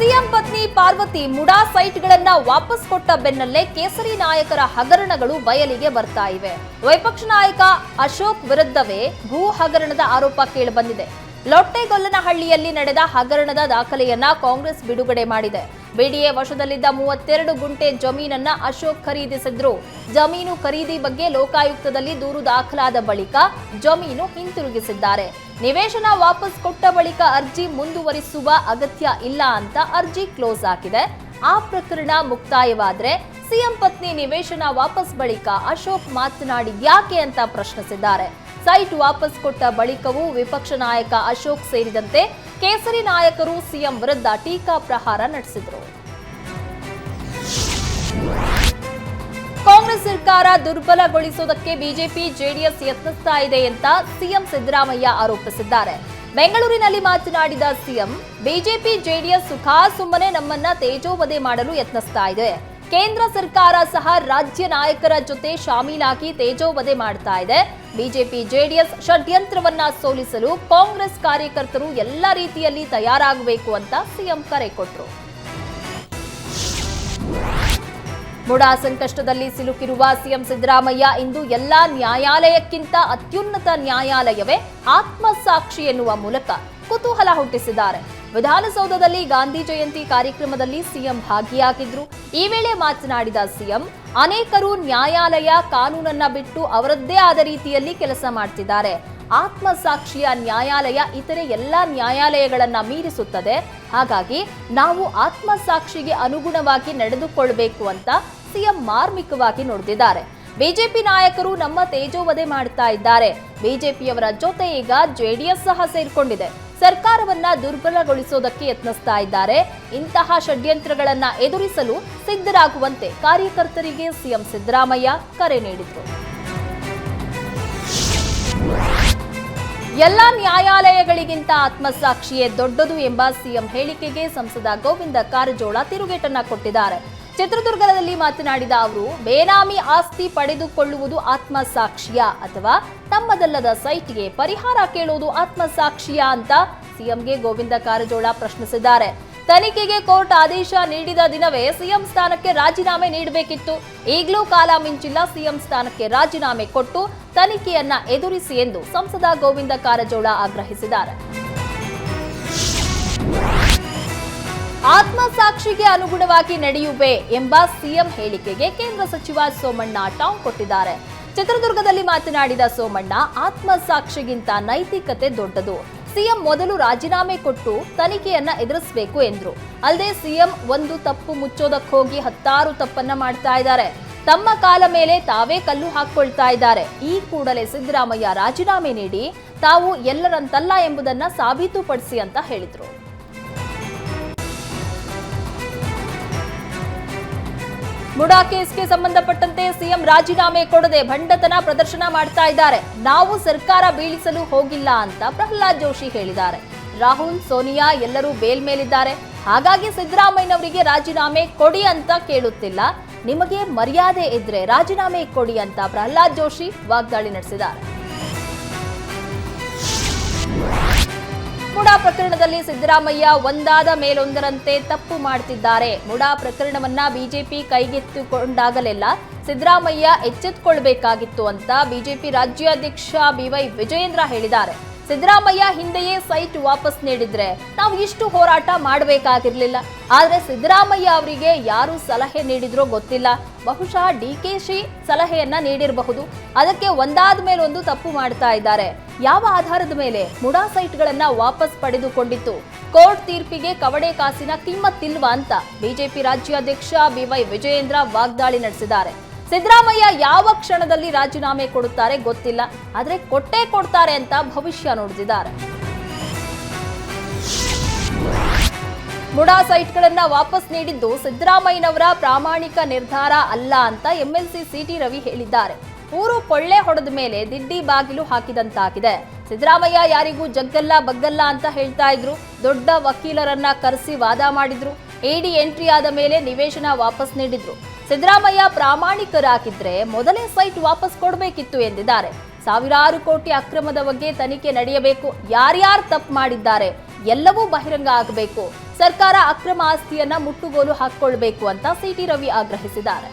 CM ಪತ್ನಿ ಪಾರ್ವತಿ ಮುಡಾ ಸೈಟ್ಗಳನ್ನ ವಾಪಸ್ ಕೊಟ್ಟ ಬೆನ್ನಲ್ಲೇ ಕೇಸರಿ ನಾಯಕರ ಹಗರಣಗಳು ಬಯಲಿಗೆ ಬರ್ತಾ ಇವೆ. ವಿಪಕ್ಷ ನಾಯಕ ಅಶೋಕ್ ವಿರುದ್ಧವೇ ಭೂ ಹಗರಣದ ಆರೋಪ ಕೇಳಿಬಂದಿದೆ. ಲೊಟ್ಟೆಗೊಲ್ಲನಹಳ್ಳಿಯಲ್ಲಿ ನಡೆದ ಹಗರಣದ ದಾಖಲೆಯನ್ನ ಕಾಂಗ್ರೆಸ್ ಬಿಡುಗಡೆ ಮಾಡಿದೆ. ಬಿಡಿಎ ವಶದಲ್ಲಿದ್ದ 32 ಗುಂಟೆ ಜಮೀನನ್ನ ಅಶೋಕ್ ಖರೀದಿಸಿದ್ರು. ಜಮೀನು ಖರೀದಿ ಬಗ್ಗೆ ಲೋಕಾಯುಕ್ತದಲ್ಲಿ ದೂರು ದಾಖಲಾದ ಬಳಿಕ ಜಮೀನು ಹಿಂತಿರುಗಿಸಿದ್ದಾರೆ. ನಿವೇಶನ ವಾಪಸ್ ಕೊಟ್ಟ ಬಳಿಕ ಅರ್ಜಿ ಮುಂದುವರಿಸುವ ಅಗತ್ಯ ಇಲ್ಲ ಅಂತ ಅರ್ಜಿ ಕ್ಲೋಸ್ ಆಗಿದೆ. ಆ ಪ್ರಕರಣ ಮುಕ್ತಾಯವಾದ್ರೆ ಸಿಎಂ ಪತ್ನಿ ನಿವೇಶನ ವಾಪಸ್ ಬಳಿಕ ಅಶೋಕ್ ಮಾತನಾಡಿದ್ಯಾಕೆ ಅಂತ ಪ್ರಶ್ನಿಸಿದ್ದಾರೆ. ಸೈಟ್ ವಾಪಸ್ ಕೊಟ್ಟ ಬಳಿಕವೂ ವಿಪಕ್ಷ ನಾಯಕ ಅಶೋಕ್ ಸೇರಿದಂತೆ ಕೇಸರಿ ನಾಯಕರು ಸಿಎಂ ವಿರುದ್ಧ ಟೀಕಾ ಪ್ರಹಾರ ನಡೆಸಿದರು. ಕಾಂಗ್ರೆಸ್ ಸರ್ಕಾರ ದುರ್ಬಲಗೊಳಿಸುವುದಕ್ಕೆ ಬಿಜೆಪಿ ಜೆಡಿಎಸ್ ಯತ್ನಿಸ್ತಾ ಇದೆ ಅಂತ ಸಿಎಂ ಸಿದ್ದರಾಮಯ್ಯ ಆರೋಪಿಸಿದ್ದಾರೆ. ಬೆಂಗಳೂರಿನಲ್ಲಿ ಮಾತನಾಡಿದ ಸಿಎಂ, ಬಿಜೆಪಿ ಜೆಡಿಎಸ್ ಸುಮ್ಮನೆ ನಮ್ಮನ್ನ ತೇಜೋವಧೆ ಮಾಡಲು ಯತ್ನಿಸ್ತಾ ಇದೆ. ಕೇಂದ್ರ ಸರ್ಕಾರ ಸಹ ರಾಜ್ಯ ನಾಯಕರ ಜೊತೆ ಶಾಮೀಲಾಗಿ ತೇಜೋವಧೆ ಮಾಡ್ತಾ ಇದೆ. ಬಿಜೆಪಿ ಜೆಡಿಎಸ್ ಷಡ್ಯಂತ್ರವನ್ನ ಸೋಲಿಸಲು ಕಾಂಗ್ರೆಸ್ ಕಾರ್ಯಕರ್ತರು ಎಲ್ಲ ರೀತಿಯಲ್ಲಿ ತಯಾರಾಗಬೇಕು ಅಂತ ಸಿಎಂ ಕರೆ ಕೊಟ್ಟರು. ಮುಡಾ ಸಂಕಷ್ಟದಲ್ಲಿ ಸಿಲುಕಿರುವ ಸಿಎಂ ಸಿದ್ದರಾಮಯ್ಯ ಇಂದು ಎಲ್ಲಾ ನ್ಯಾಯಾಲಯಕ್ಕಿಂತ ಅತ್ಯುನ್ನತ ನ್ಯಾಯಾಲಯವೇ ಆತ್ಮಸಾಕ್ಷಿ ಎನ್ನುವ ಮೂಲಕ ಕುತೂಹಲ ಹುಟ್ಟಿಸಿದ್ದಾರೆ. ವಿಧಾನಸೌಧದಲ್ಲಿ ಗಾಂಧಿ ಜಯಂತಿ ಕಾರ್ಯಕ್ರಮದಲ್ಲಿ ಸಿಎಂ ಭಾಗಿಯಾಗಿದ್ರು. ಈ ವೇಳೆ ಮಾತನಾಡಿದ ಸಿಎಂ, ಅನೇಕರು ನ್ಯಾಯಾಲಯ ಕಾನೂನನ್ನ ಬಿಟ್ಟು ಅವರದ್ದೇ ಆದ ರೀತಿಯಲ್ಲಿ ಕೆಲಸ ಮಾಡ್ತಿದ್ದಾರೆ. ಆತ್ಮಸಾಕ್ಷಿಯ ನ್ಯಾಯಾಲಯ ಇತರೆ ಎಲ್ಲಾ ನ್ಯಾಯಾಲಯಗಳನ್ನ ಮೀರಿಸುತ್ತದೆ. ಹಾಗಾಗಿ ನಾವು ಆತ್ಮಸಾಕ್ಷಿಗೆ ಅನುಗುಣವಾಗಿ ನಡೆದುಕೊಳ್ಳಬೇಕು ಅಂತ ಸಿಎಂ ಮಾರ್ಮಿಕವಾಗಿ ನುಡಿದಿದ್ದಾರೆ. ಬಿಜೆಪಿ ನಾಯಕರು ನಮ್ಮ ತೇಜೋವಧೆ ಮಾಡ್ತಾ ಇದ್ದಾರೆ. ಬಿಜೆಪಿಯವರ ಜೊತೆ ಈಗ ಜೆಡಿಎಸ್ ಸಹ ಸೇರ್ಕೊಂಡಿದೆ. ಸರ್ಕಾರವನ್ನ ದುರ್ಬಲಗೊಳಿಸೋದಕ್ಕೆ ಯತ್ನಿಸ್ತಾ ಇದ್ದಾರೆ. ಇಂತಹ ಷಡ್ಯಂತ್ರಗಳನ್ನ ಎದುರಿಸಲು ಸಿದ್ಧರಾಗುವಂತೆ ಕಾರ್ಯಕರ್ತರಿಗೆ ಸಿಎಂ ಸಿದ್ದರಾಮಯ್ಯ ಕರೆ ನೀಡಿದರು. ಎಲ್ಲಾ ನ್ಯಾಯಾಲಯಗಳಿಗಿಂತ ಆತ್ಮಸಾಕ್ಷಿಯೇ ದೊಡ್ಡದು ಎಂಬ ಸಿಎಂ ಹೇಳಿಕೆಗೆ ಸಂಸದ ಗೋವಿಂದ ಕಾರಜೋಳ ತಿರುಗೇಟನ್ನ ಕೊಟ್ಟಿದ್ದಾರೆ. ಚಿತ್ರದುರ್ಗದಲ್ಲಿ ಮಾತನಾಡಿದ ಅವರು, ಬೇನಾಮಿ ಆಸ್ತಿ ಪಡೆದುಕೊಳ್ಳುವುದು ಆತ್ಮಸಾಕ್ಷಿಯ ಅಥವಾ ತಮ್ಮದಲ್ಲದ ಸೈಟ್ಗೆ ಪರಿಹಾರ ಕೇಳುವುದು ಆತ್ಮಸಾಕ್ಷಿಯ ಅಂತ ಸಿಎಂಗೆ ಗೋವಿಂದ ಕಾರಜೋಳ ಪ್ರಶ್ನಿಸಿದ್ದಾರೆ. ತನಿಖೆಗೆ ಕೋರ್ಟ್ ಆದೇಶ ನೀಡಿದ ದಿನವೇ ಸಿಎಂ ಸ್ಥಾನಕ್ಕೆ ರಾಜೀನಾಮೆ ನೀಡಬೇಕಿತ್ತು. ಈಗಲೂ ಕಾಲ ಮಿಂಚಿಲ್ಲ. ಸಿಎಂ ಸ್ಥಾನಕ್ಕೆ ರಾಜೀನಾಮೆ ಕೊಟ್ಟು ತನಿಖೆಯನ್ನ ಎದುರಿಸಿ ಎಂದು ಸಂಸದ ಗೋವಿಂದ ಕಾರಜೋಳ ಆಗ್ರಹಿಸಿದ್ದಾರೆ. ಆತ್ಮಸಾಕ್ಷಿಗೆ ಅನುಗುಣವಾಗಿ ನಡೆಯುವೆ ಎಂಬ ಸಿಎಂ ಹೇಳಿಕೆಗೆ ಕೇಂದ್ರ ಸಚಿವ ಸೋಮಣ್ಣ ಟಾಂಗ್ ಕೊಟ್ಟಿದ್ದಾರೆ. ಚಿತ್ರದುರ್ಗದಲ್ಲಿ ಮಾತನಾಡಿದ ಸೋಮಣ್ಣ, ಆತ್ಮಸಾಕ್ಷಿಗಿಂತ ನೈತಿಕತೆ ದೊಡ್ಡದು. ಸಿಎಂ ಮೊದಲು ರಾಜೀನಾಮೆ ಕೊಟ್ಟು ತನಿಖೆಯನ್ನ ಎದುರಿಸಬೇಕು ಎಂದ್ರು. ಅಲ್ಲದೆ ಸಿಎಂ ಒಂದು ತಪ್ಪು ಮುಚ್ಚೋದಕ್ಕೆ ಹೋಗಿ 10 ತಪ್ಪನ್ನ ಮಾಡ್ತಾ ಇದ್ದಾರೆ. ತಮ್ಮ ಕಾಲ ಮೇಲೆ ತಾವೇ ಕಲ್ಲು ಹಾಕೊಳ್ತಾ ಇದ್ದಾರೆ. ಈ ಕೂಡಲೇ ಸಿದ್ದರಾಮಯ್ಯ ರಾಜೀನಾಮೆ ನೀಡಿ ತಾವು ಎಲ್ಲರಂತಲ್ಲ ಎಂಬುದನ್ನ ಸಾಬೀತುಪಡಿಸಿ ಅಂತ ಹೇಳಿದ್ರು. ಮುಡಾ ಕೇಸ್ಗೆ ಸಂಬಂಧಪಟ್ಟಂತೆ ಸಿಎಂ ರಾಜೀನಾಮೆ ಕೊಡದೆ ಭಂಡತನ ಪ್ರದರ್ಶನ ಮಾಡ್ತಾ ಇದ್ದಾರೆ. ನಾವು ಸರ್ಕಾರ ಬೀಳಿಸಲು ಹೋಗಿಲ್ಲ ಅಂತ ಪ್ರಹ್ಲಾದ್ ಜೋಶಿ ಹೇಳಿದ್ದಾರೆ. ರಾಹುಲ್, ಸೋನಿಯಾ ಎಲ್ಲರೂ ಬೇಲ್ ಮೇಲಿದ್ದಾರೆ. ಹಾಗಾಗಿ ಸಿದ್ದರಾಮಯ್ಯನವರಿಗೆ ರಾಜೀನಾಮೆ ಕೊಡಿ ಅಂತ ಕೇಳುತ್ತಿಲ್ಲ. ನಿಮಗೆ ಮರ್ಯಾದೆ ಇದ್ರೆ ರಾಜೀನಾಮೆ ಕೊಡಿ ಅಂತ ಪ್ರಹ್ಲಾದ್ ಜೋಶಿ ವಾಗ್ದಾಳಿ ನಡೆಸಿದ್ದಾರೆ. ಮುಡಾ ಪ್ರಕರಣದಲ್ಲಿ ಸಿದ್ದರಾಮಯ್ಯ ಒಂದಾದ ಮೇಲೊಂದರಂತೆ ತಪ್ಪು ಮಾಡ್ತಿದ್ದಾರೆ. ಮುಡಾ ಪ್ರಕರಣವನ್ನ ಬಿಜೆಪಿ ಕೈಗೆತ್ತಿಕೊಂಡಾಗಲೆಲ್ಲ ಸಿದ್ದರಾಮಯ್ಯ ಎಚ್ಚೆತ್ತುಕೊಳ್ಬೇಕಾಗಿತ್ತು ಅಂತ ಬಿಜೆಪಿ ರಾಜ್ಯಾಧ್ಯಕ್ಷ ಬಿವೈ ವಿಜಯೇಂದ್ರ ಹೇಳಿದ್ದಾರೆ. ಸಿದ್ದರಾಮಯ್ಯ ಹಿಂದೆಯೇ ಸೈಟ್ ವಾಪಸ್ ನೀಡಿದ್ರೆ ನಾವು ಇಷ್ಟು ಹೋರಾಟ ಮಾಡಬೇಕಾಗಿರ್ಲಿಲ್ಲ. ಆದ್ರೆ ಸಿದ್ದರಾಮಯ್ಯ ಅವರಿಗೆ ಯಾರು ಸಲಹೆ ನೀಡಿದ್ರೋ ಗೊತ್ತಿಲ್ಲ. ಬಹುಶಃ ಡಿಕೆಶಿ ಸಲಹೆಯನ್ನ ನೀಡಿರಬಹುದು. ಅದಕ್ಕೆ ಒಂದಾದ ಮೇಲೊಂದು ತಪ್ಪು ಮಾಡ್ತಾ ಇದ್ದಾರೆ. ಯಾವ ಆಧಾರದ ಮೇಲೆ ಮುಡಾ ಸೈಟ್ಗಳನ್ನ ವಾಪಸ್ ಪಡೆದುಕೊಂಡಿತ್ತು? ಕೋರ್ಟ್ ತೀರ್ಪಿಗೆ ಕವಡೆ ಕಾಸಿನ ಕಿಮ್ಮತ್ತಿಲ್ವಾ ಅಂತ ಬಿಜೆಪಿ ರಾಜ್ಯಾಧ್ಯಕ್ಷ ಬಿವೈ ವಿಜಯೇಂದ್ರ ವಾಗ್ದಾಳಿ ನಡೆಸಿದ್ದಾರೆ. ಸಿದ್ದರಾಮಯ್ಯ ಯಾವ ಕ್ಷಣದಲ್ಲಿ ರಾಜೀನಾಮೆ ಕೊಡುತ್ತಾರೆ ಗೊತ್ತಿಲ್ಲ. ಆದ್ರೆ ಕೊಟ್ಟೇ ಕೊಡ್ತಾರೆ ಅಂತ ಭವಿಷ್ಯ ನುಡಿದಿದ್ದಾರೆ. ಮುಡಾ ಸೈಟ್ಗಳನ್ನ ವಾಪಸ್ ನೀಡಿದ್ದು ಸಿದ್ದರಾಮಯ್ಯನವರ ಪ್ರಾಮಾಣಿಕ ನಿರ್ಧಾರ ಅಲ್ಲ ಅಂತ ಎಂಎಲ್ಸಿ ಸಿಟಿ ರವಿ ಹೇಳಿದ್ದಾರೆ. ಊರು ಕೊಳ್ಳೆ ಹೊಡೆದ ಮೇಲೆ ದಿಡ್ಡಿ ಬಾಗಿಲು ಹಾಕಿದಂತಾಗಿದೆ. ಸಿದ್ದರಾಮಯ್ಯ ಯಾರಿಗೂ ಜಗ್ಗಲ್ಲ ಬಗ್ಗಲ್ಲ ಅಂತ ಹೇಳ್ತಾ ಇದ್ರು. ದೊಡ್ಡ ವಕೀಲರನ್ನ ಕರೆಸಿ ವಾದ ಮಾಡಿದ್ರು. ಇಡಿ ಎಂಟ್ರಿ ಆದ ಮೇಲೆ ನಿವೇಶನ ವಾಪಸ್ ನೀಡಿದ್ರು. ಸಿದ್ದರಾಮಯ್ಯ ಪ್ರಾಮಾಣಿಕರಾಗಿದ್ರೆ ಮೊದಲೇ ಸೈಟ್ ವಾಪಸ್ ಕೊಡಬೇಕಿತ್ತು ಎಂದಿದ್ದಾರೆ. ಸಾವಿರಾರು ಕೋಟಿ ಅಕ್ರಮದ ಬಗ್ಗೆ ತನಿಖೆ ನಡೆಯಬೇಕು. ಯಾರ್ಯಾರು ತಪ್ಪು ಮಾಡಿದ್ದಾರೆ ಎಲ್ಲವೂ ಬಹಿರಂಗ ಆಗಬೇಕು. ಸರ್ಕಾರ ಅಕ್ರಮ ಆಸ್ತಿಯನ್ನ ಮುಟ್ಟುಗೋಲು ಹಾಕಿಕೊಳ್ಳಬೇಕು ಅಂತ ಸಿಟಿ ರವಿ ಆಗ್ರಹಿಸಿದ್ದಾರೆ.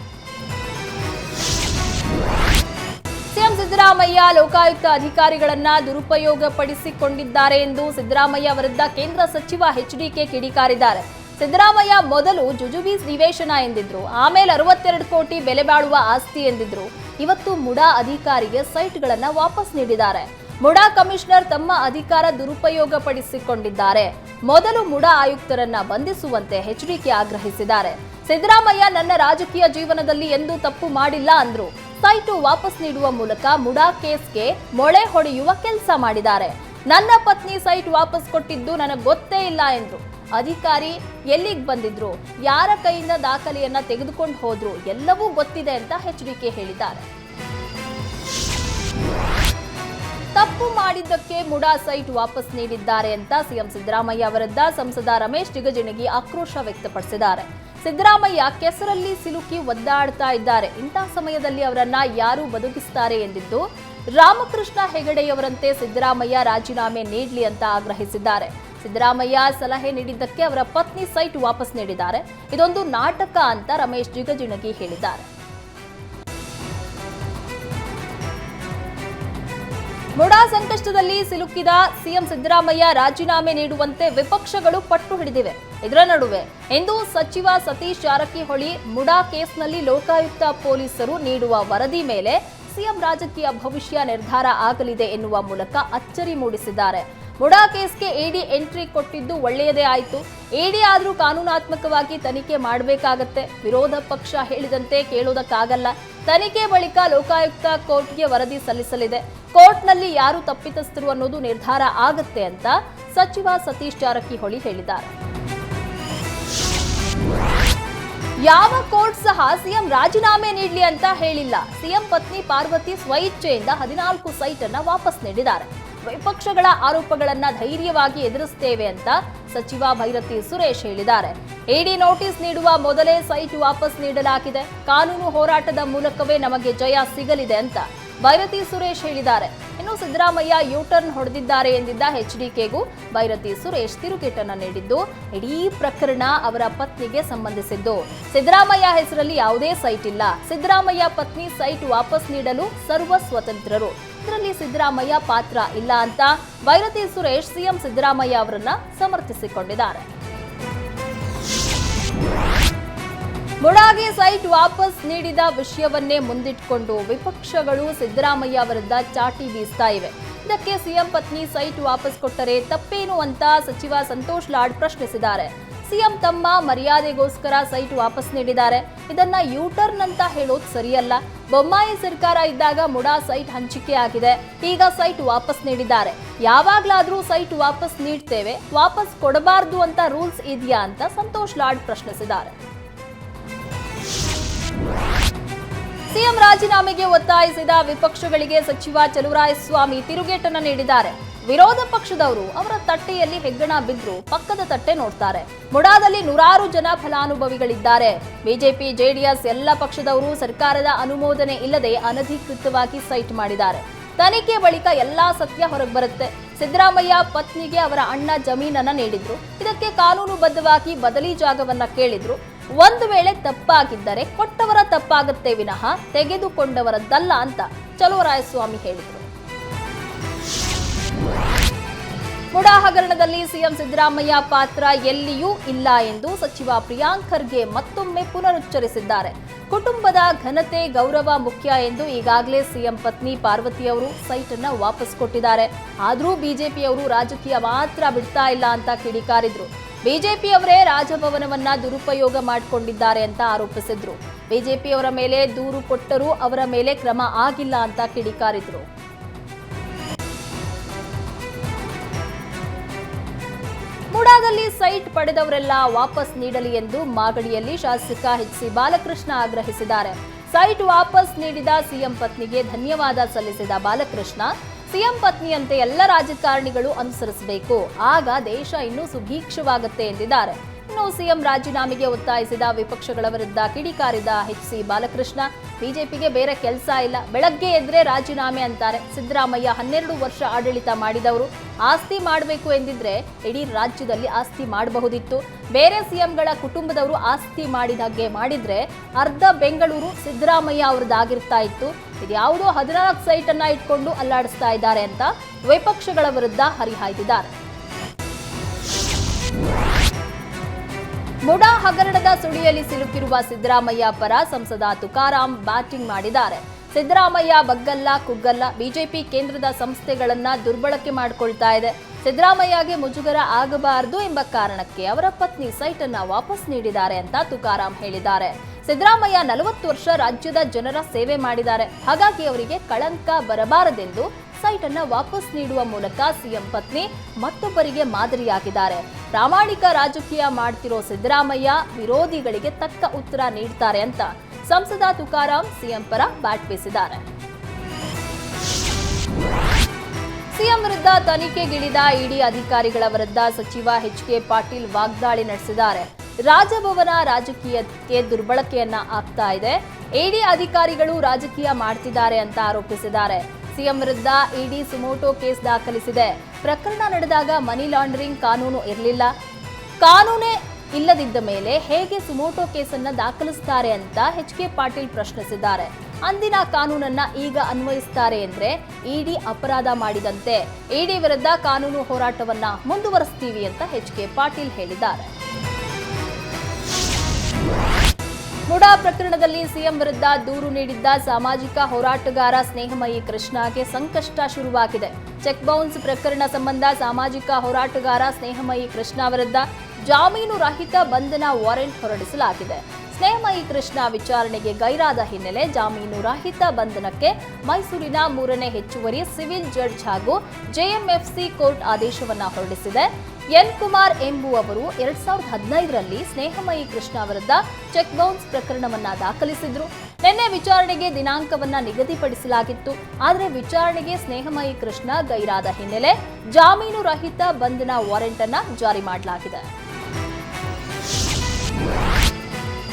ಸಿಎಂ ಸಿದ್ದರಾಮಯ್ಯ ಲೋಕಾಯುಕ್ತ ಅಧಿಕಾರಿಗಳನ್ನ ದುರುಪಯೋಗಪಡಿಸಿಕೊಂಡಿದ್ದಾರೆ ಎಂದು ಸಿದ್ದರಾಮಯ್ಯ ವಿರುದ್ಧ ಕೇಂದ್ರ ಸಚಿವ ಎಚ್ಡಿಕೆ ಕಿಡಿಕಾರಿದ್ದಾರೆ. ಸಿದ್ದರಾಮಯ್ಯ ಮೊದಲು ಜುಜುಬಿ ನಿವೇಶನ ಎಂದಿದ್ರು, ಆಮೇಲೆ 62 ಕೋಟಿ ಬೆಲೆ ಬಾಳುವ ಆಸ್ತಿ ಎಂದಿದ್ರು. ಇವತ್ತು ಮುಡಾ ಅಧಿಕಾರಿಗೆ ಸೈಟ್ಗಳನ್ನ ವಾಪಸ್ ನೀಡಿದ್ದಾರೆ. ಮುಡಾ ಕಮಿಷನರ್ ತಮ್ಮ ಅಧಿಕಾರ ದುರುಪಯೋಗಪಡಿಸಿಕೊಂಡಿದ್ದಾರೆ. ಮೊದಲು ಮುಡಾ ಆಯುಕ್ತರನ್ನ ಬಂಧಿಸುವಂತೆ ಎಚ್ಡಿಕೆ ಆಗ್ರಹಿಸಿದ್ದಾರೆ. ಸಿದ್ದರಾಮಯ್ಯ ನನ್ನ ರಾಜಕೀಯ ಜೀವನದಲ್ಲಿ ಎಂದೂ ತಪ್ಪು ಮಾಡಿಲ್ಲ ಅಂದ್ರು. ಸೈಟು ವಾಪಸ್ ನೀಡುವ ಮೂಲಕ ಮುಡಾ ಕೇಸ್ಗೆ ಮೊಳೆ ಹೊಡೆಯುವ ಕೆಲಸ ಮಾಡಿದ್ದಾರೆ. ನನ್ನ ಪತ್ನಿ ಸೈಟ್ ವಾಪಸ್ ಕೊಟ್ಟಿದ್ದು ನನಗೆ ಗೊತ್ತೇ ಇಲ್ಲ ಎಂದ್ರು. ಅಧಿಕಾರಿ ಎಲ್ಲಿಗೆ ಬಂದಿದ್ರು, ಯಾರ ಕೈಯಿಂದ ದಾಖಲೆಯನ್ನ ತೆಗೆದುಕೊಂಡು ಹೋದ್ರು ಎಲ್ಲವೂ ಗೊತ್ತಿದೆ ಅಂತ ಎಚ್ಡಿಕೆ ಹೇಳಿದ್ದಾರೆ. ತಪ್ಪು ಮಾಡಿದ್ದಕ್ಕೆ ಮುಡಾ ಸೈಟ್ ವಾಪಸ್ ನೀಡಿದ್ದಾರೆ ಅಂತ ಸಿಎಂ ಸಿದ್ದರಾಮಯ್ಯ ವಿರುದ್ಧ ಸಂಸದ ರಮೇಶ್ ಜಿಗಜಿಣಗಿ ಆಕ್ರೋಶ ವ್ಯಕ್ತಪಡಿಸಿದ್ದಾರೆ. ಸಿದ್ದರಾಮಯ್ಯ ಕೆಸರಲ್ಲಿ ಸಿಲುಕಿ ಒದ್ದಾಡ್ತಾ ಇದ್ದಾರೆ, ಇಂಥ ಸಮಯದಲ್ಲಿ ಅವರನ್ನ ಯಾರು ಬದುಕಿಸ್ತಾರೆ ಎಂದಿದ್ದು. ರಾಮಕೃಷ್ಣ ಹೆಗಡೆಯವರಂತೆ ಸಿದ್ದರಾಮಯ್ಯ ರಾಜೀನಾಮೆ ನೀಡಲಿ ಅಂತ ಆಗ್ರಹಿಸಿದ್ದಾರೆ. ಸಿದ್ದರಾಮಯ್ಯ ಸಲಹೆ ನೀಡಿದ್ದಕ್ಕೆ ಅವರ ಪತ್ನಿ ಸೈಟ್ ವಾಪಸ್ ನೀಡಿದ್ದಾರೆ. ಇದೊಂದು ನಾಟಕ ಅಂತ ರಮೇಶ್ ಜಿಗಜಿಣಗಿ ಹೇಳಿದ್ದಾರೆ. ಮುಡಾ ಸಂಕಷ್ಟದಲ್ಲಿ ಸಿಲುಕಿದ ಸಿಎಂ ಸಿದ್ದರಾಮಯ್ಯ ರಾಜೀನಾಮೆ ನೀಡುವಂತೆ ವಿಪಕ್ಷಗಳು ಪಟ್ಟು ಹಿಡಿದಿವೆ. ಇದರ ನಡುವೆ ಇಂದು ಸಚಿವ ಸತೀಶ್ ಜಾರಕಿಹೊಳಿ ಮುಡಾ ಕೇಸ್ನಲ್ಲಿ ಲೋಕಾಯುಕ್ತ ಪೊಲೀಸರು ನೀಡುವ ವರದಿ ಮೇಲೆ ಸಿಎಂ ರಾಜಕೀಯ ಭವಿಷ್ಯ ನಿರ್ಧಾರ ಆಗಲಿದೆ ಎನ್ನುವ ಮೂಲಕ ಅಚ್ಚರಿ ಮೂಡಿಸಿದ್ದಾರೆ. ಮುಡಾ ಕೇಸ್ಗೆ ಇಡಿ ಎಂಟ್ರಿ ಕೊಟ್ಟಿದ್ದು ಒಳ್ಳೆಯದೇ ಆಯಿತು. ಇಡಿ ಆದರೂ ಕಾನೂನಾತ್ಮಕವಾಗಿ ತನಿಖೆ ಮಾಡಬೇಕಾಗತ್ತೆ. ವಿರೋಧ ಪಕ್ಷ ಹೇಳಿದಂತೆ ಕೇಳೋದಕ್ಕಾಗಲ್ಲ. ತನಿಖೆ ಬಳಿಕ ಲೋಕಾಯುಕ್ತ ಕೋರ್ಟ್ಗೆ ವರದಿ ಸಲ್ಲಿಸಲಿದೆ. ಕೋರ್ಟ್ನಲ್ಲಿ ಯಾರು ತಪ್ಪಿತಸ್ಥರು ಅನ್ನೋದು ನಿರ್ಧಾರ ಆಗತ್ತೆ ಅಂತ ಸಚಿವ ಸತೀಶ್ ಜಾರಕಿಹೊಳಿ ಹೇಳಿದ್ದಾರೆ. ಯಾವ ಕೋರ್ಟ್ ಸಹ ಸಿಎಂ ರಾಜೀನಾಮೆ ನೀಡಲಿ ಅಂತ ಹೇಳಿಲ್ಲ. ಸಿಎಂ ಪತ್ನಿ ಪಾರ್ವತಿ ಸ್ವಇಚ್ಛೆಯಿಂದ 14 ಸೈಟ್ ಅನ್ನ ವಾಪಸ್ ನೀಡಿದ್ದಾರೆ. ವಿಪಕ್ಷಗಳ ಆರೋಪಗಳನ್ನ ಧೈರ್ಯವಾಗಿ ಎದುರಿಸುತ್ತೇವೆ ಅಂತ ಸಚಿವ ಭೈರತಿ ಸುರೇಶ್ ಹೇಳಿದ್ದಾರೆ. ಇಡಿ ನೋಟಿಸ್ ನೀಡುವ ಮೊದಲೇ ಸೈಟ್ ವಾಪಸ್ ನೀಡಲಾಗಿದೆ. ಕಾನೂನು ಹೋರಾಟದ ಮೂಲಕವೇ ನಮಗೆ ಜಯ ಸಿಗಲಿದೆ ಅಂತ ಭೈರತಿ ಸುರೇಶ್ ಹೇಳಿದ್ದಾರೆ. ಇನ್ನು ಸಿದ್ದರಾಮಯ್ಯ ಯೂಟರ್ನ್ ಹೊಡೆದಿದ್ದಾರೆ ಎಂದಿದ್ದ ಎಚ್ಡಿಕೆಗೂ ಭೈರತಿ ಸುರೇಶ್ ತಿರುಗೇಟನ್ನ ನೀಡಿದ್ದು, ಇಡೀ ಪ್ರಕರಣ ಅವರ ಪತ್ನಿಗೆ ಸಂಬಂಧಿಸಿದ್ದು. ಸಿದ್ದರಾಮಯ್ಯ ಹೆಸರಲ್ಲಿ ಯಾವುದೇ ಸೈಟ್ ಇಲ್ಲ. ಸಿದ್ದರಾಮಯ್ಯ ಪತ್ನಿ ಸೈಟ್ ವಾಪಸ್ ನೀಡಲು ಸರ್ವ ಸ್ವತಂತ್ರರು. ಇದರಲ್ಲಿ ಸಿದ್ದರಾಮಯ್ಯ ಪಾತ್ರ ಇಲ್ಲ ಅಂತ ಭೈರತಿ ಸುರೇಶ್ ಸಿಎಂ ಸಿದ್ದರಾಮಯ್ಯ ಅವರನ್ನ ಸಮರ್ಥಿಸಿಕೊಂಡಿದ್ದಾರೆ. ಮುಡಾಗೆ ಸೈಟ್ ವಾಪಸ್ ನೀಡಿದ ವಿಷಯವನ್ನೇ ಮುಂದಿಟ್ಟುಕೊಂಡು ವಿಪಕ್ಷಗಳು ಸಿದ್ದರಾಮಯ್ಯ ವಿರುದ್ಧ ಚಾಟಿ ಬೀಸ್ತಾ ಇವೆ. ಇದಕ್ಕೆ ಸಿಎಂ ಪತ್ನಿ ಸೈಟ್ ವಾಪಸ್ ಕೊಟ್ಟರೆ ತಪ್ಪೇನು ಅಂತ ಸಚಿವ ಸಂತೋಷ್ ಲಾಡ್ ಪ್ರಶ್ನಿಸಿದ್ದಾರೆ. ಸಿಎಂ ತಮ್ಮ ಮರ್ಯಾದೆಗೋಸ್ಕರ ಸೈಟ್ ವಾಪಸ್ ನೀಡಿದ್ದಾರೆ. ಇದನ್ನ ಯೂಟರ್ನ್ ಅಂತ ಹೇಳೋದು ಸರಿಯಲ್ಲ. ಬೊಮ್ಮಾಯಿ ಸರ್ಕಾರ ಇದ್ದಾಗ ಮುಡಾ ಸೈಟ್ ಹಂಚಿಕೆ ಆಗಿದೆ. ಈಗ ಸೈಟ್ ವಾಪಸ್ ನೀಡಿದ್ದಾರೆ. ಯಾವಾಗ್ಲಾದ್ರೂ ಸೈಟ್ ವಾಪಸ್ ನೀಡ್ತೇವೆ, ವಾಪಸ್ ಕೊಡಬಾರ್ದು ಅಂತ ರೂಲ್ಸ್ ಇದೆಯಾ ಅಂತ ಸಂತೋಷ್ ಲಾಡ್ ಪ್ರಶ್ನಿಸಿದ್ದಾರೆ. ಸಿಎಂ ರಾಜೀನಾಮೆಗೆ ಒತ್ತಾಯಿಸಿದ ವಿಪಕ್ಷಗಳಿಗೆ ಸಚಿವ ಚಲುವರಾಯಸ್ವಾಮಿ ತಿರುಗೇಟನ್ನ ನೀಡಿದ್ದಾರೆ. ವಿರೋಧ ಪಕ್ಷದವರು ಅವರ ತಟ್ಟೆಯಲ್ಲಿ ಹೆಗ್ಗಣ ಬಿದ್ರು ಪಕ್ಕದ ತಟ್ಟೆ ನೋಡ್ತಾರೆ. ಮುಡಾದಲ್ಲಿ ನೂರಾರು ಜನ ಫಲಾನುಭವಿಗಳಿದ್ದಾರೆ. ಬಿಜೆಪಿ ಜೆಡಿಎಸ್ ಎಲ್ಲ ಪಕ್ಷದವರು ಸರ್ಕಾರದ ಅನುಮೋದನೆ ಇಲ್ಲದೆ ಅನಧಿಕೃತವಾಗಿ ಸೈಟ್ ಮಾಡಿದ್ದಾರೆ. ತನಿಖೆ ಬಳಿಕ ಎಲ್ಲಾ ಸತ್ಯ ಹೊರಗೆ ಬರುತ್ತೆ. ಸಿದ್ದರಾಮಯ್ಯ ಪತ್ನಿಗೆ ಅವರ ಅಣ್ಣ ಜಮೀನನ್ನ ನೀಡಿದ್ರು. ಇದಕ್ಕೆ ಕಾನೂನುಬದ್ಧವಾಗಿ ಬದಲಿ ಜಾಗವನ್ನ ಕೇಳಿದ್ರು. ಒಂದು ವೇಳೆ ತಪ್ಪಾಗಿದ್ದರೆ ಕೊಟ್ಟವರ ತಪ್ಪಾಗುತ್ತೆ ವಿನಃ ತೆಗೆದುಕೊಂಡವರದ್ದಲ್ಲ ಅಂತ ಚಲುವರಾಯಸ್ವಾಮಿ ಹೇಳಿದರು. ಮುಡಾ ಹಗರಣದಲ್ಲಿ ಸಿಎಂ ಸಿದ್ದರಾಮಯ್ಯ ಪಾತ್ರ ಎಲ್ಲಿಯೂ ಇಲ್ಲ ಎಂದು ಸಚಿವ ಪ್ರಿಯಾಂಕ್ ಖರ್ಗೆ ಮತ್ತೊಮ್ಮೆ ಪುನರುಚ್ಚರಿಸಿದ್ದಾರೆ. ಕುಟುಂಬದ ಘನತೆ ಗೌರವ ಮುಖ್ಯ ಎಂದು ಈಗಾಗಲೇ ಸಿಎಂ ಪತ್ನಿ ಪಾರ್ವತಿ ಅವರು ಸೈಟ್ ಅನ್ನ ವಾಪಸ್ ಕೊಟ್ಟಿದ್ದಾರೆ. ಆದರೂ ಬಿಜೆಪಿಯವರು ರಾಜಕೀಯ ಮಾತ್ರ ಬಿಡ್ತಾ ಇಲ್ಲ ಅಂತ ಕಿಡಿಕಾರಿದ್ರು. ಬಿಜೆಪಿಯವರೇ ರಾಜಭವನವನ್ನ ದುರುಪಯೋಗ ಮಾಡಿಕೊಂಡಿದ್ದಾರೆ ಅಂತ ಆರೋಪಿಸಿದ್ರು. ಬಿಜೆಪಿಯವರ ಮೇಲೆ ದೂರು ಕೊಟ್ಟರೂ ಅವರ ಮೇಲೆ ಕ್ರಮ ಆಗಿಲ್ಲ ಅಂತ ಕಿಡಿಕಾರಿದ್ರು. ಮುಡಾದಲ್ಲಿ ಸೈಟ್ ಪಡೆದವರೆಲ್ಲ ವಾಪಸ್ ನೀಡಲಿ ಎಂದು ಮಾಗಡಿಯಲ್ಲಿ ಶಾಸಕ ಎಚ್.ಸಿ. ಬಾಲಕೃಷ್ಣ ಆಗ್ರಹಿಸಿದ್ದಾರೆ. ಸೈಟ್ ವಾಪಸ್ ನೀಡಿದ ಸಿಎಂ ಪತ್ನಿಗೆ ಧನ್ಯವಾದ ಸಲ್ಲಿಸಿದ ಬಾಲಕೃಷ್ಣ, ಸಿಎಂ ಪತ್ನಿಯಂತೆ ಎಲ್ಲ ರಾಜಕಾರಣಿಗಳು ಅನುಸರಿಸಬೇಕು, ಆಗ ದೇಶ ಇನ್ನೂ ಸುಭೀಕ್ಷವಾಗುತ್ತೆ ಎಂದಿದ್ದಾರೆ. ಇನ್ನು ಸಿಎಂ ರಾಜೀನಾಮೆಗೆ ಒತ್ತಾಯಿಸಿದ ವಿಪಕ್ಷಗಳ ವಿರುದ್ಧ ಕಿಡಿಕಾರಿದ ಎಚ್.ಸಿ. ಬಾಲಕೃಷ್ಣ, ಬಿಜೆಪಿಗೆ ಬೇರೆ ಕೆಲಸ ಇಲ್ಲ, ಬೆಳಗ್ಗೆ ಎದ್ರೆ ರಾಜೀನಾಮೆ ಅಂತಾರೆ. ಸಿದ್ದರಾಮಯ್ಯ 12 ವರ್ಷ ಆಡಳಿತ ಮಾಡಿದವರು, ಆಸ್ತಿ ಮಾಡಬೇಕು ಎಂದಿದ್ರೆ ಇಡೀ ರಾಜ್ಯದಲ್ಲಿ ಆಸ್ತಿ ಮಾಡಬಹುದಿತ್ತು. ಬೇರೆ ಸಿಎಂಗಳ ಕುಟುಂಬದವರು ಆಸ್ತಿ ಮಾಡಿದ ಹಾಗೆ ಮಾಡಿದ್ರೆ ಅರ್ಧ ಬೆಂಗಳೂರು ಸಿದ್ದರಾಮಯ್ಯ ಅವರದ್ದಾಗಿರ್ತಾ ಇತ್ತು. ಇದ್ಯಾವುದೋ 14 ಸೈಟ್ ಅನ್ನ ಇಟ್ಕೊಂಡು ಅಲ್ಲಾಡಿಸ್ತಾ ಇದ್ದಾರೆ ಅಂತ ವಿಪಕ್ಷಗಳ ವಿರುದ್ಧ ಹರಿಹಾಯ್ದಿದ್ದಾರೆ. ಮುಡಾ ಹಗರಣದ ಸುಳಿಯಲ್ಲಿ ಸಿಲುಕಿರುವ ಸಿದ್ದರಾಮಯ್ಯ ಪರ ಸಂಸದ ತುಕಾರಾಂ ಬ್ಯಾಟಿಂಗ್ ಮಾಡಿದ್ದಾರೆ. ಸಿದ್ದರಾಮಯ್ಯ ಬಗ್ಗಲ್ಲ ಕುಗ್ಗಲ್ಲ, ಬಿಜೆಪಿ ಕೇಂದ್ರದ ಸಂಸ್ಥೆಗಳನ್ನ ದುರ್ಬಳಕೆ ಮಾಡಿಕೊಳ್ತಾ ಇದೆ. ಸಿದ್ದರಾಮಯ್ಯಗೆ ಮುಜುಗರ ಆಗಬಾರದು ಎಂಬ ಕಾರಣಕ್ಕೆ ಅವರ ಪತ್ನಿ ಸೈಟ್ ಅನ್ನ ವಾಪಸ್ ನೀಡಿದ್ದಾರೆ ಅಂತ ತುಕಾರಾಂ ಹೇಳಿದ್ದಾರೆ. ಸಿದ್ದರಾಮಯ್ಯ 40 ವರ್ಷ ರಾಜ್ಯದ ಜನರ ಸೇವೆ ಮಾಡಿದ್ದಾರೆ, ಹಾಗಾಗಿ ಅವರಿಗೆ ಕಳಂಕ ಬರಬಾರದೆಂದು ಸೈಟ್ ಅನ್ನ ವಾಪಸ್ ನೀಡುವ ಮೂಲಕ ಸಿಎಂ ಪತ್ನಿ ಮತ್ತೊಬ್ಬರಿಗೆ ಮಾದರಿಯಾಗಿದ್ದಾರೆ. ಪ್ರಾಮಾಣಿಕ ರಾಜಕೀಯ ಮಾಡ್ತಿರೋ ಸಿದ್ದರಾಮಯ್ಯ ವಿರೋಧಿಗಳಿಗೆ ತಕ್ಕ ಉತ್ತರ ನೀಡ್ತಾರೆ ಅಂತ ಸಂಸದ ತುಕಾರಾಂ ಸಿಎಂ ಪರ ಬ್ಯಾಟ್ ಬೀಸಿದ್ದಾರೆ. ಸಿಎಂ ವಿರುದ್ಧ ತನಿಖೆಗಿಳಿದ ಇಡಿ ಅಧಿಕಾರಿಗಳ ವಿರುದ್ಧ ಸಚಿವ ಎಚ್.ಕೆ. ಪಾಟೀಲ್ ವಾಗ್ದಾಳಿ ನಡೆಸಿದ್ದಾರೆ. ರಾಜಭವನ ರಾಜಕೀಯಕ್ಕೆ ದುರ್ಬಳಕೆಯನ್ನ ಆಗ್ತಾ ಇದೆ, ಇಡಿ ಅಧಿಕಾರಿಗಳು ರಾಜಕೀಯ ಮಾಡ್ತಿದ್ದಾರೆ ಅಂತ ಆರೋಪಿಸಿದ್ದಾರೆ. ಸಿಎಂ ವಿರುದ್ಧ ಇಡಿ ಸುಮೋಟೋ ಕೇಸ್ ದಾಖಲಿಸಿದೆ. ಪ್ರಕರಣ ನಡೆದಾಗ ಮನಿ ಲಾಂಡರಿಂಗ್ ಕಾನೂನು ಇರಲಿಲ್ಲ, ಕಾನೂನೇ ಇಲ್ಲದಿದ್ದ ಮೇಲೆ ಹೇಗೆ ಸುಮೋಟೋ ಕೇಸನ್ನ ದಾಖಲಿಸುತ್ತಾರೆ ಅಂತ ಎಚ್.ಕೆ. ಪಾಟೀಲ್ ಪ್ರಶ್ನಿಸಿದ್ದಾರೆ. ಅಂದಿನ ಕಾನೂನನ್ನ ಈಗ ಅನ್ವಯಿಸುತ್ತಾರೆ ಅಂದ್ರೆ ಇಡಿ ಅಪರಾಧ ಮಾಡಿದಂತೆ. ಇಡಿ ವಿರುದ್ಧ ಕಾನೂನು ಹೋರಾಟವನ್ನ ಮುಂದುವರಿಸ್ತೀವಿ ಅಂತ ಎಚ್.ಕೆ. ಪಾಟೀಲ್ ಹೇಳಿದ್ದಾರೆ. ಮುಡಾ ಪ್ರಕರಣದಲ್ಲಿ ಸಿಎಂ ವಿರುದ್ಧ ದೂರು ನೀಡಿದ್ದ ಸಾಮಾಜಿಕ ಹೋರಾಟಗಾರ ಸ್ನೇಹಮಯಿ ಕೃಷ್ಣಗೆ ಸಂಕಷ್ಟ ಶುರುವಾಗಿದೆ. ಚೆಕ್ ಬೌನ್ಸ್ ಪ್ರಕರಣ ಸಂಬಂಧ ಸಾಮಾಜಿಕ ಹೋರಾಟಗಾರ ಸ್ನೇಹಮಯಿ ಕೃಷ್ಣ ವಿರುದ್ಧ ಜಾಮೀನು ರಹಿತ ಬಂಧನ ವಾರೆಂಟ್ ಹೊರಡಿಸಲಾಗಿದೆ. ಸ್ನೇಹಮಯಿ ಕೃಷ್ಣ ವಿಚಾರಣೆಗೆ ಗೈರಾದ ಹಿನ್ನೆಲೆ ಜಾಮೀನು ರಹಿತ ಬಂಧನಕ್ಕೆ ಮೈಸೂರಿನ 3ನೇ ಹೆಚ್ಚುವರಿ ಸಿವಿಲ್ ಜಡ್ಜ್ ಹಾಗೂ ಜೆಎಂಎಫ್ಸಿ ಕೋರ್ಟ್ ಆದೇಶವನ್ನ ಹೊರಡಿಸಿದೆ. ಎನ್ ಕುಮಾರ್ ಎಂಬುವವರು 2015ರಲ್ಲಿ ಸ್ನೇಹಮಯಿ ಕೃಷ್ಣ ವಿರುದ್ಧ ಚೆಕ್ ಬೌನ್ಸ್ ಪ್ರಕರಣವನ್ನ ದಾಖಲಿಸಿದ್ರು. ನಿನ್ನೆ ವಿಚಾರಣೆಗೆ ದಿನಾಂಕವನ್ನ ನಿಗದಿಪಡಿಸಲಾಗಿತ್ತು. ಆದರೆ ವಿಚಾರಣೆಗೆ ಸ್ನೇಹಮಯಿ ಕೃಷ್ಣ ಗೈರಾದ ಹಿನ್ನೆಲೆ ಜಾಮೀನು ರಹಿತ ಬಂಧನ ವಾರೆಂಟ್ ಅನ್ನ ಜಾರಿ ಮಾಡಲಾಗಿದೆ.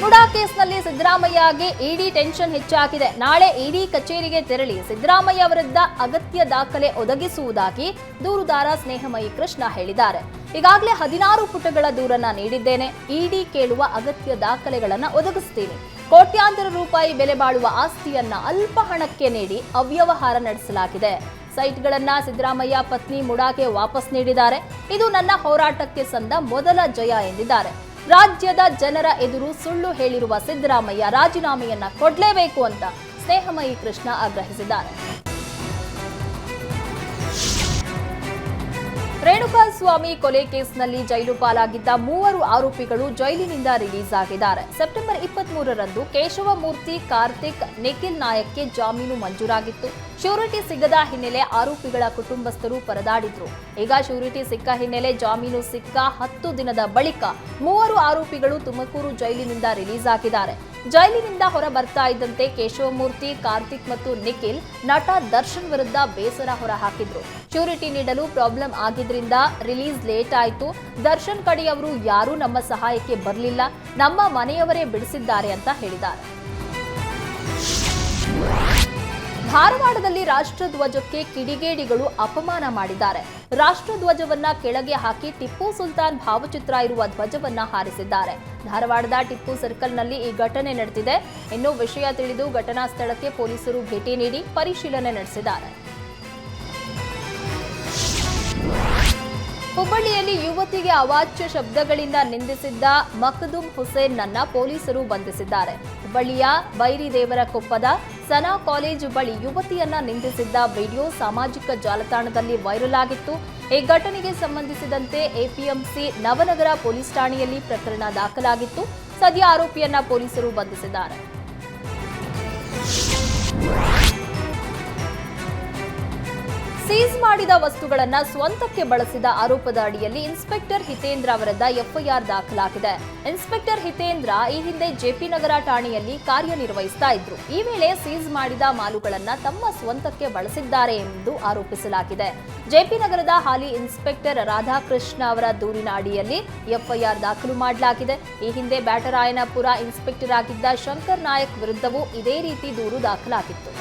ಮುಡಾ ಕೇಸ್ನಲ್ಲಿ ಸಿದ್ದರಾಮಯ್ಯಗೆ ಇಡಿ ಟೆನ್ಷನ್ ಹೆಚ್ಚಾಗಿದೆ. ನಾಳೆ ಇಡಿ ಕಚೇರಿಗೆ ತೆರಳಿ ಸಿದ್ದರಾಮಯ್ಯ ವಿರುದ್ಧ ಅಗತ್ಯ ದಾಖಲೆ ಒದಗಿಸುವುದಾಗಿ ದೂರುದಾರ ಸ್ನೇಹಮಯಿ ಕೃಷ್ಣ ಹೇಳಿದ್ದಾರೆ. ಈಗಾಗಲೇ 16 ಪುಟಗಳ ದೂರನ್ನ ನೀಡಿದ್ದೇನೆ, ಇಡಿ ಕೇಳುವ ಅಗತ್ಯ ದಾಖಲೆಗಳನ್ನ ಒದಗಿಸ್ತೀನಿ. ಕೋಟ್ಯಾಂತರ ರೂಪಾಯಿ ಬೆಲೆ ಬಾಳುವ ಆಸ್ತಿಯನ್ನ ಅಲ್ಪ ಹಣಕ್ಕೆ ನೀಡಿ ಅವ್ಯವಹಾರ ನಡೆಸಲಾಗಿದೆ. ಸೈಟ್ಗಳನ್ನ ಸಿದ್ದರಾಮಯ್ಯ ಪತ್ನಿ ಮುಡಾಗೆ ವಾಪಸ್ ನೀಡಿದ್ದಾರೆ. ಇದು ನನ್ನ ಹೋರಾಟಕ್ಕೆ ಸಂದ ಮೊದಲ ಜಯ ಎಂದಿದ್ದಾರೆ. ರಾಜ್ಯದ ಜನರ ಎದುರು ಸುಳ್ಳು ಹೇಳಿರುವ ಸಿದ್ದರಾಮಯ್ಯ ರಾಜೀನಾಮೆಯನ್ನ ಕೊಡಲೇಬೇಕು ಅಂತ ಸ್ನೇಹಮಯಿ ಕೃಷ್ಣ ಆಗ್ರಹಿಸಿದ್ದಾರೆ. ರೇಣುಕಾಸ್ವಾಮಿ ಕೊಲೆ ಕೇಸ್ನಲ್ಲಿ ಜೈಲು ಪಾಲಾಗಿದ್ದ 3 ಆರೋಪಿಗಳು ಜೈಲಿನಿಂದ ರಿಲೀಸ್ ಆಗಿದ್ದಾರೆ. ಸೆಪ್ಟೆಂಬರ್ 23ರಂದು ಕೇಶವಮೂರ್ತಿ, ಕಾರ್ತಿಕ್, ನಿಖಿಲ್ ನಾಯಕ್ಗೆ ಜಾಮೀನು ಮಂಜೂರಾಗಿತ್ತು. ಶ್ಯೂರಿಟಿ ಸಿಗದ ಹಿನ್ನೆಲೆ ಆರೋಪಿಗಳ ಕುಟುಂಬಸ್ಥರು ಪರದಾಡಿದ್ರು. ಈಗ ಶ್ಯೂರಿಟಿ ಸಿಕ್ಕ ಹಿನ್ನೆಲೆ ಜಾಮೀನು ಸಿಕ್ಕ 10 ದಿನದ ಬಳಿಕ 3 ಆರೋಪಿಗಳು ತುಮಕೂರು ಜೈಲಿನಿಂದ ರಿಲೀಸ್ ಆಗಿದ್ದಾರೆ. ಜೈಲಿನಿಂದ ಹೊರ ಬರ್ತಾ ಇದ್ದಂತೆ ಕೇಶವಮೂರ್ತಿ, ಕಾರ್ತಿಕ್ ಮತ್ತು ನಿಖಿಲ್ ನಟ ದರ್ಶನ್ ವಿರುದ್ಧ ಬೇಸರ ಹೊರ ಹಾಕಿದ್ರು. ಶ್ಯೂರಿಟಿ ನೀಡಲು ಪ್ರಾಬ್ಲಮ್ ಆಗಿದ್ರಿಂದ ರಿಲೀಸ್ ಲೇಟ್ ಆಯಿತು. ದರ್ಶನ್ ಕಡೆಯವರು ಯಾರೂ ನಮ್ಮ ಸಹಾಯಕ್ಕೆ ಬರಲಿಲ್ಲ, ನಮ್ಮ ಮನೆಯವರೇ ಬಿಡಿಸಿದ್ದಾರೆ ಅಂತ ಹೇಳಿದ್ದಾರೆ. ಧಾರವಾಡದಲ್ಲಿ ರಾಷ್ಟ್ರಧ್ವಜಕ್ಕೆ ಕಿಡಿಗೇಡಿಗಳು ಅಪಮಾನ ಮಾಡಿದ್ದಾರೆ. ರಾಷ್ಟ್ರಧ್ವಜವನ್ನ ಕೆಳಗೆ ಹಾಕಿ ಟಿಪ್ಪು ಸುಲ್ತಾನ್ ಭಾವಚಿತ್ರ ಇರುವ ಧ್ವಜವನ್ನ ಹಾರಿಸಿದ್ದಾರೆ. ಧಾರವಾಡದ ಟಿಪ್ಪು ಸರ್ಕಲ್ನಲ್ಲಿ ಈ ಘಟನೆ ನಡೆದಿದೆ. ಇನ್ನು ವಿಷಯ ತಿಳಿದು ಘಟನಾ ಸ್ಥಳಕ್ಕೆ ಪೊಲೀಸರು ಭೇಟಿ ನೀಡಿ ಪರಿಶೀಲನೆ ನಡೆಸಿದ್ದಾರೆ. ಹುಬ್ಬಳ್ಳಿಯಲ್ಲಿ ಯುವತಿಗೆ ಅವಾಚ್ಯ ಶಬ್ದಗಳಿಂದ ನಿಂದಿಸಿದ್ದ ಮಖದೂಮ್ ಹುಸೇನ್ ನನ್ನ ಪೊಲೀಸರು ಬಂಧಿಸಿದ್ದಾರೆ. ಹುಬ್ಬಳ್ಳಿಯ ಬೈರಿದೇವರಕೊಪ್ಪದ ಸನಾ ಕಾಲೇಜು ಬಳಿ ಯುವತಿಯನ್ನ ನಿಂದಿಸಿದ್ದ ವಿಡಿಯೋ ಸಾಮಾಜಿಕ ಜಾಲತಾಣದಲ್ಲಿ ವೈರಲ್ ಆಗಿತ್ತು. ಈ ಘಟನೆಗೆ ಸಂಬಂಧಿಸಿದಂತೆ ಎಪಿಎಂಸಿ ನವನಗರ ಪೊಲೀಸ್ ಠಾಣೆಯಲ್ಲಿ ಪ್ರಕರಣ ದಾಖಲಾಗಿತ್ತು. ಸದ್ಯ ಆರೋಪಿಯನ್ನ ಪೊಲೀಸರು ಬಂಧಿಸಿದ್ದಾರೆ. ಸೀಸ್ ಮಾಡಿದ ವಸ್ತುಗಳನ್ನು ಸ್ವಂತಕ್ಕೆ ಬಳಸಿದ ಆರೋಪದ ಅಡಿಯಲ್ಲಿ ಇನ್ಸ್ಪೆಕ್ಟರ್ ಹಿತೇಂದ್ರ ವಿರುದ್ಧ ಎಫ್ಐಆರ್ ದಾಖಲಾಗಿದೆ. ಇನ್ಸ್ಪೆಕ್ಟರ್ ಹಿತೇಂದ್ರ ಈ ಹಿಂದೆ ಜೆಪಿ ನಗರ ಠಾಣೆಯಲ್ಲಿ ಕಾರ್ಯನಿರ್ವಹಿಸ್ತಾ ಇದ್ರು. ಈ ವೇಳೆ ಸೀಸ್ ಮಾಡಿದ ಮಾಲುಗಳನ್ನು ತಮ್ಮ ಸ್ವಂತಕ್ಕೆ ಬಳಸಿದ್ದಾರೆ ಎಂದು ಆರೋಪಿಸಲಾಗಿದೆ. ಜೆಪಿ ನಗರದ ಹಾಲಿ ಇನ್ಸ್ಪೆಕ್ಟರ್ ರಾಧಾಕೃಷ್ಣ ಅವರ ದೂರಿನ ಅಡಿಯಲ್ಲಿ ಎಫ್ಐಆರ್ ದಾಖಲು ಮಾಡಲಾಗಿದೆ. ಈ ಹಿಂದೆ ಬ್ಯಾಟರಾಯನಪುರ ಇನ್ಸ್ಪೆಕ್ಟರ್ ಆಗಿದ್ದ ಶಂಕರ್ ನಾಯಕ್ ವಿರುದ್ಧವೂ ಇದೇ ರೀತಿ ದೂರು ದಾಖಲಾಗಿತ್ತು.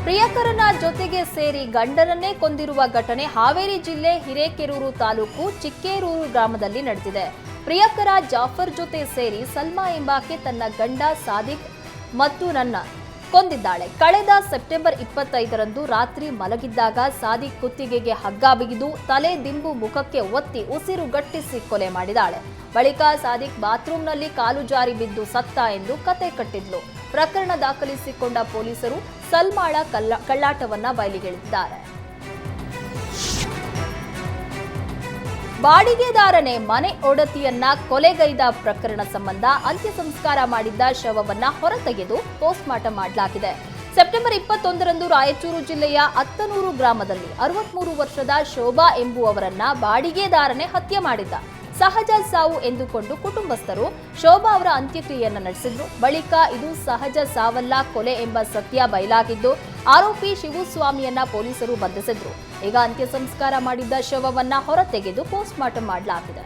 ಪ್ರಿಯಕರನ ಜೊತೆಗೆ ಸೇರಿ ಗಂಡನನ್ನೇ ಕೊಂದಿರುವ ಘಟನೆ ಹಾವೇರಿ ಜಿಲ್ಲೆ ಹಿರೇಕೆರೂರು ತಾಲೂಕು ಚಿಕ್ಕೇರೂರು ಗ್ರಾಮದಲ್ಲಿ ನಡೆದಿದೆ. ಪ್ರಿಯಕರ ಜಾಫರ್ ಜೊತೆ ಸೇರಿ ಸಲ್ಮಾ ಎಂಬಾಕೆ ತನ್ನ ಗಂಡ ಸಾದಿಕ್ ಮತ್ತು ನನ್ನ ಕೊಂದಿದ್ದಾಳೆ. ಕಳೆದ ಸೆಪ್ಟೆಂಬರ್ 25ರಂದು ರಾತ್ರಿ ಮಲಗಿದ್ದಾಗ ಸಾದಿಕ್ ಕುತ್ತಿಗೆಗೆ ಹಗ್ಗ ಬಿಗಿದು ತಲೆ ದಿಂಬು ಮುಖಕ್ಕೆ ಒತ್ತಿ ಉಸಿರುಗಟ್ಟಿಸಿ ಕೊಲೆ ಮಾಡಿದಾಳೆ. ಬಳಿಕ ಸಾದಿಕ್ ಬಾತ್ರೂಂನಲ್ಲಿ ಕಾಲು ಜಾರಿ ಬಿದ್ದು ಸತ್ತ ಎಂದು ಕತೆ ಕಟ್ಟಿದ್ಲು. ಪ್ರಕರಣ ದಾಖಲಿಸಿಕೊಂಡ ಪೊಲೀಸರು ಸಲ್ಮಾಳ ಕಳ್ಳಾಟವನ್ನ ಬಯಲಿಗೆಳೆದಿದ್ದಾರೆ. ಬಾಡಿಗೆದಾರನೇ ಮನೆ ಒಡತಿಯನ್ನ ಕೊಲೆಗೈದ ಪ್ರಕರಣ ಸಂಬಂಧ ಅಂತ್ಯ ಸಂಸ್ಕಾರ ಮಾಡಿದ್ದ ಶವವನ್ನ ಹೊರತೆಗೆದು ಪೋಸ್ಟ್ ಮಾರ್ಟಂ ಮಾಡಲಾಗಿದೆ. ಸೆಪ್ಟೆಂಬರ್ 21ರಂದು ರಾಯಚೂರು ಜಿಲ್ಲೆಯ ಅತ್ತನೂರು ಗ್ರಾಮದಲ್ಲಿ 63 ವರ್ಷದ ಶೋಭಾ ಎಂಬುವವರನ್ನ ಬಾಡಿಗೆದಾರನೇ ಹತ್ಯೆ ಮಾಡಿದ್ದ. ಸಹಜ ಸಾವು ಎಂದುಕೊಂಡು ಕುಟುಂಬಸ್ಥರು ಶೋಭಾ ಅವರ ಅಂತ್ಯಕ್ರಿಯೆಯನ್ನು ನಡೆಸಿದ್ರು. ಬಳಿಕ ಇದು ಸಹಜ ಸಾವಲ್ಲ, ಕೊಲೆ ಎಂಬ ಸತ್ಯ ಬಯಲಾಗಿದ್ದು ಆರೋಪಿ ಶಿವಸ್ವಾಮಿಯನ್ನ ಪೊಲೀಸರು ಬಂಧಿಸಿದ್ರು. ಈಗ ಅಂತ್ಯ ಸಂಸ್ಕಾರ ಮಾಡಿದ್ದ ಶವವನ್ನ ಹೊರತೆಗೆದು ಪೋಸ್ಟ್ ಮಾರ್ಟಂ ಮಾಡಲಾಗಿದೆ.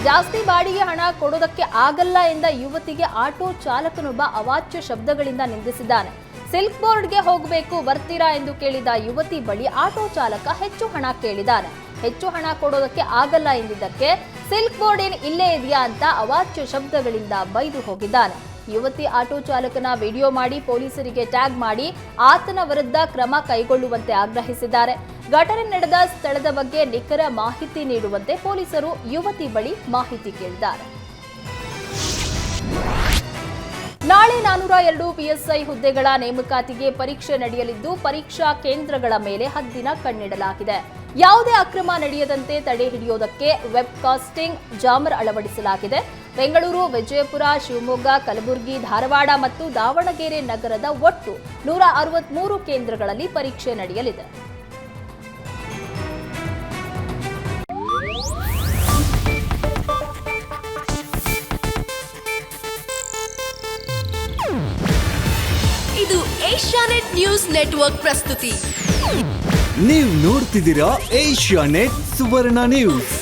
ಜಾಸ್ತಿ ಬಾಡಿಗೆ ಹಣ ಕೊಡೋದಕ್ಕೆ ಆಗಲ್ಲ ಎಂದ ಯುವತಿಗೆ ಆಟೋ ಚಾಲಕನೊಬ್ಬ ಅವಾಚ್ಯ ಶಬ್ದಗಳಿಂದ ನಿಂದಿಸಿದ್ದಾನೆ. ಸಿಲ್ಕ್ ಬೋರ್ಡ್ಗೆ ಹೋಗಬೇಕು, ಬರ್ತೀರಾ ಎಂದು ಕೇಳಿದ ಯುವತಿ ಬಳಿ ಆಟೋ ಚಾಲಕ ಹೆಚ್ಚು ಹಣ ಕೇಳಿದ್ದಾನೆ. ಹೆಚ್ಚು ಹಣ ಕೊಡೋದಕ್ಕೆ ಆಗಲ್ಲ ಎಂದಿದ್ದಕ್ಕೆ ಸಿಲ್ಕ್ ಬೋರ್ಡ್ ಏನು ಇಲ್ಲೇ ಇದೆಯಾ ಅಂತ ಅವಾಚ್ಯ ಶಬ್ದಗಳಿಂದ ಬೈದು ಹೋಗಿದ್ದಾನೆ. ಯುವತಿ ಆಟೋ ಚಾಲಕನ ವಿಡಿಯೋ ಮಾಡಿ ಪೊಲೀಸರಿಗೆ ಟ್ಯಾಗ್ ಮಾಡಿ ಆತನ ವಿರುದ್ಧ ಕ್ರಮ ಕೈಗೊಳ್ಳುವಂತೆ ಆಗ್ರಹಿಸಿದ್ದಾರೆ. ಘಟನೆ ನಡೆದ ಸ್ಥಳದ ಬಗ್ಗೆ ನಿಖರ ಮಾಹಿತಿ ನೀಡುವಂತೆ ಪೊಲೀಸರು ಯುವತಿ ಬಳಿ ಮಾಹಿತಿ ಕೇಳಿದ್ದಾರೆ. ನಾಳೆ 402 ಪಿಎಸ್ಐ ಹುದ್ದೆಗಳ ನೇಮಕಾತಿಗೆ ಪರೀಕ್ಷೆ ನಡೆಯಲಿದ್ದು ಪರೀಕ್ಷಾ ಕೇಂದ್ರಗಳ ಮೇಲೆ ಹದ್ದಿನ ಕಣ್ಣಿಡಲಾಗಿದೆ. ಯಾವುದೇ ಅಕ್ರಮ ನಡೆಯದಂತೆ ತಡೆ ಹಿಡಿಯೋದಕ್ಕೆ ವೆಬ್ಕಾಸ್ಟಿಂಗ್ ಜಾಮರ್ ಅಳವಡಿಸಲಾಗಿದೆ. ಬೆಂಗಳೂರು, ವಿಜಯಪುರ, ಶಿವಮೊಗ್ಗ, ಕಲಬುರಗಿ, ಧಾರವಾಡ ಮತ್ತು ದಾವಣಗೆರೆ ನಗರದ ಒಟ್ಟು 163 ಕೇಂದ್ರಗಳಲ್ಲಿ ಪರೀಕ್ಷೆ ನಡೆಯಲಿದೆ. ಇದು ಏಷ್ಯಾನೆಟ್ ನ್ಯೂಸ್ ನೆಟ್ವರ್ಕ್ ಪ್ರಸ್ತುತಿ. ನೀವು ನೋಡ್ತಿದ್ದೀರಾ ಏಷ್ಯಾನೆಟ್ ಸುವರ್ಣ ನ್ಯೂಸ್.